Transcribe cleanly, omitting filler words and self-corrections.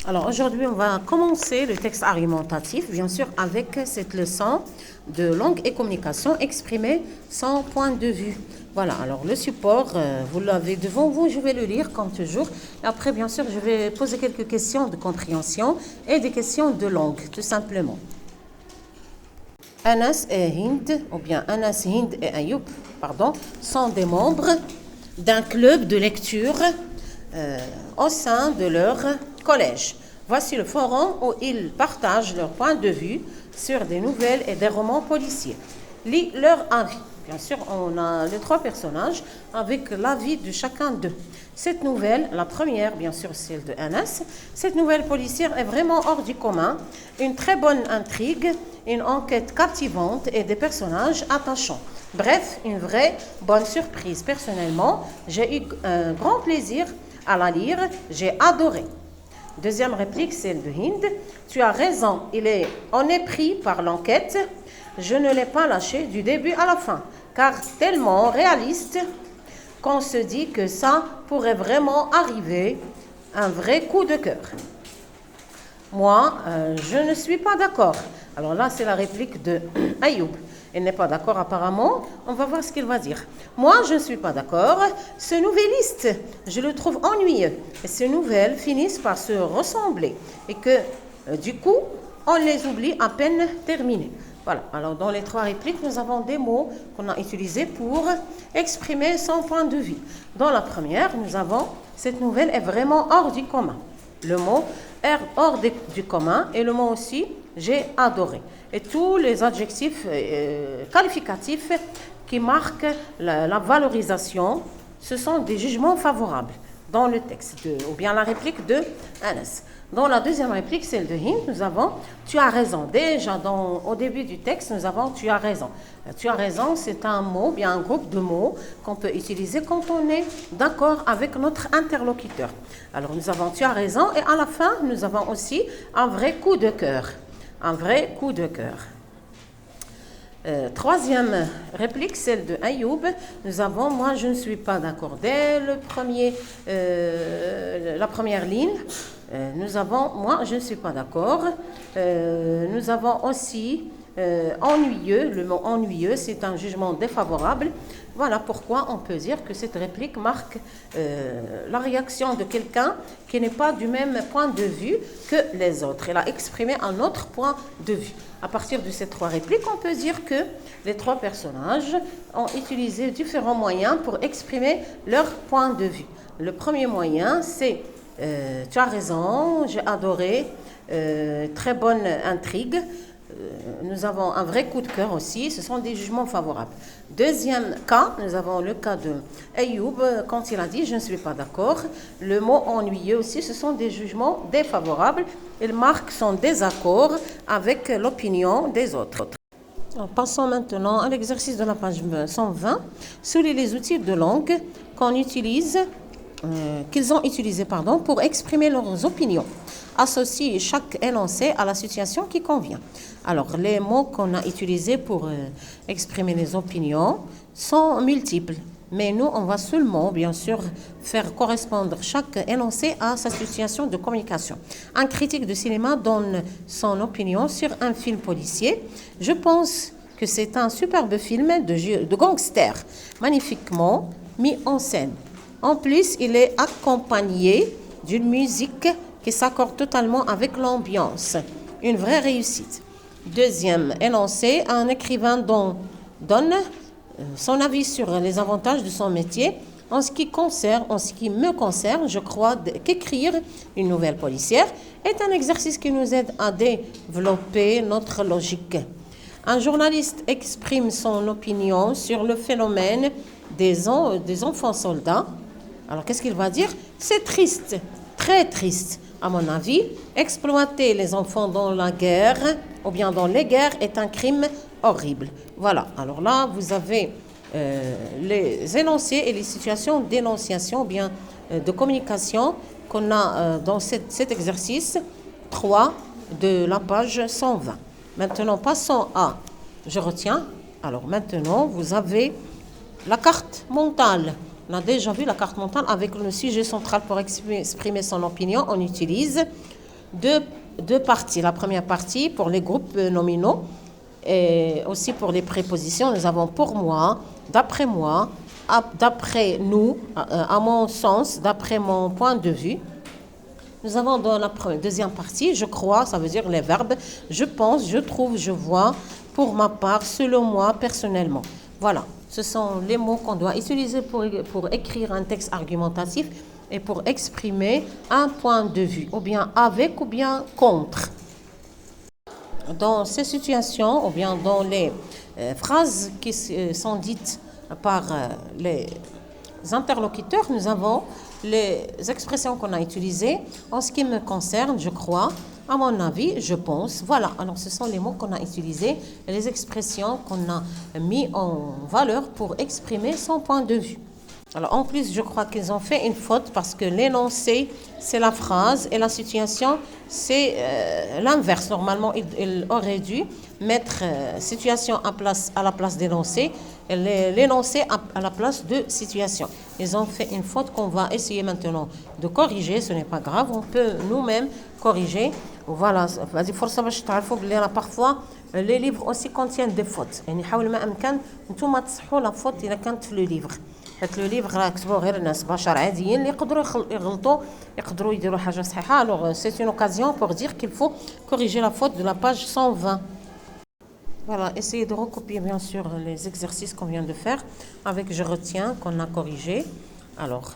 Alors aujourd'hui, on va commencer le texte argumentatif, bien sûr, avec cette leçon de langue et communication, exprimer son point de vue. Voilà, alors le support, vous l'avez devant vous, je vais le lire comme toujours. Et après, bien sûr, je vais poser quelques questions de compréhension et des questions de langue, tout simplement. Anas et Hind, ou bien Anas, Hind et Ayoub, pardon, sont des membres d'un club de lecture au sein de leur collège. Voici le forum où ils partagent leur point de vue sur des nouvelles et des romans policiers. Lis leur avis. Bien sûr, on a les trois personnages avec l'avis de chacun d'eux. Cette nouvelle, la première, bien sûr, celle de Anas, cette nouvelle policière est vraiment hors du commun. Une très bonne intrigue, une enquête captivante et des personnages attachants. Bref, une vraie bonne surprise. Personnellement, j'ai eu un grand plaisir à la lire, j'ai adoré. Deuxième réplique, celle de Hind. Tu as raison, on est pris par l'enquête. Je ne l'ai pas lâché du début à la fin, car tellement réaliste qu'on se dit que ça pourrait vraiment arriver, un vrai coup de cœur. Moi, je ne suis pas d'accord. Alors là, c'est la réplique de Ayoub. Il n'est pas d'accord apparemment. On va voir ce qu'il va dire. Moi, je ne suis pas d'accord. Ce nouvelliste, je le trouve ennuyeux. Et ces nouvelles finissent par se ressembler. Et que, du coup, on les oublie à peine terminées. Voilà. Alors, dans les trois répliques, nous avons des mots qu'on a utilisés pour exprimer son point de vue. Dans la première, nous avons « Cette nouvelle est vraiment hors du commun ». Le mot est hors du commun et le mot aussi « j'ai adoré ». Et tous les adjectifs qualificatifs qui marquent la valorisation, ce sont des jugements favorables dans le texte, ou bien la réplique de Anas. Dans la deuxième réplique, celle de Hind, nous avons « tu as raison ». Déjà, au début du texte, nous avons « tu as raison ». Tu as raison, c'est un mot, bien un groupe de mots qu'on peut utiliser quand on est d'accord avec notre interlocuteur. Alors, nous avons « tu as raison » et à la fin, nous avons aussi un vrai coup de cœur. Un vrai coup de cœur. Troisième réplique, celle de Ayoub. Nous avons « moi, je ne suis pas d'accord ». Dès la première ligne, nous avons « moi, je ne suis pas d'accord ». Nous avons aussi ennuyeux. Le mot ennuyeux, c'est un jugement défavorable. Voilà pourquoi on peut dire que cette réplique marque la réaction de quelqu'un qui n'est pas du même point de vue que les autres. Elle a exprimé un autre point de vue. À partir de ces trois répliques, on peut dire que les trois personnages ont utilisé différents moyens pour exprimer leur point de vue. Le premier moyen, c'est tu as raison, j'ai adoré, très bonne intrigue. Nous avons un vrai coup de cœur aussi, ce sont des jugements favorables. Deuxième cas, nous avons le cas de Ayoub, quand il a dit « je ne suis pas d'accord ». Le mot « ennuyeux » aussi, ce sont des jugements défavorables. Il marque son désaccord avec l'opinion des autres. Alors, passons maintenant à l'exercice de la page 120. Soulignez les outils de langue qu'ils ont utilisés pour exprimer leurs opinions. Associer chaque énoncé à la situation qui convient. Alors, les mots qu'on a utilisés pour exprimer les opinions sont multiples. Mais nous, on va seulement, bien sûr, faire correspondre chaque énoncé à sa situation de communication. Un critique de cinéma donne son opinion sur un film policier. Je pense que c'est un superbe film de gangster, magnifiquement mis en scène. En plus, il est accompagné d'une musique qui s'accorde totalement avec l'ambiance. Une vraie réussite. Deuxième énoncé, un écrivain donne son avis sur les avantages de son métier. En ce qui me concerne, je crois qu'écrire une nouvelle policière est un exercice qui nous aide à développer notre logique. Un journaliste exprime son opinion sur le phénomène des enfants soldats. Alors, qu'est-ce qu'il va dire? C'est triste, très triste. À mon avis, exploiter les enfants dans la guerre ou bien dans les guerres est un crime horrible. Voilà, alors là, vous avez les énoncés et les situations d'énonciation ou bien de communication qu'on a dans cet exercice 3 de la page 120. Maintenant, passons à « Je retiens ». Alors maintenant, vous avez la carte mentale. On a déjà vu la carte mentale avec le sujet central pour exprimer son opinion. On utilise deux parties. La première partie pour les groupes nominaux et aussi pour les prépositions. Nous avons pour moi, d'après nous, à mon sens, d'après mon point de vue. Nous avons dans la deuxième partie, je crois, ça veut dire les verbes. Je pense, je trouve, je vois, pour ma part, selon moi, personnellement. Voilà, ce sont les mots qu'on doit utiliser pour écrire un texte argumentatif et pour exprimer un point de vue, ou bien avec ou bien contre. Dans ces situations, ou bien dans les phrases qui sont dites par les interlocuteurs, nous avons les expressions qu'on a utilisées. En ce qui me concerne, je crois, à mon avis, je pense. Voilà, alors ce sont les mots qu'on a utilisés, les expressions qu'on a mis en valeur pour exprimer son point de vue. Alors en plus, je crois qu'ils ont fait une faute parce que l'énoncé, c'est la phrase et la situation, c'est l'inverse. Normalement, ils auraient dû mettre situation à la place d'énoncé et l'énoncé à la place de situation. Ils ont fait une faute qu'on va essayer maintenant de corriger. Ce n'est pas grave, on peut nous-mêmes corriger. Voilà, parfois les livres aussi contiennent des fautes. يعني حاول ما أمكن نتوما تصحوا la faute إذا كانت في le livre. حيت لو ليفغ راه كتبوه غير الناس بشر عاديين اللي يقدروا يغلطوا يقدروا يديروا حاجه صحيحه. Alors c'est une occasion pour dire qu'il faut corriger la faute de la page 120. Voilà, essayez de recopier bien sûr les exercices qu'on vient de faire avec je retiens qu'on a corrigé. Alors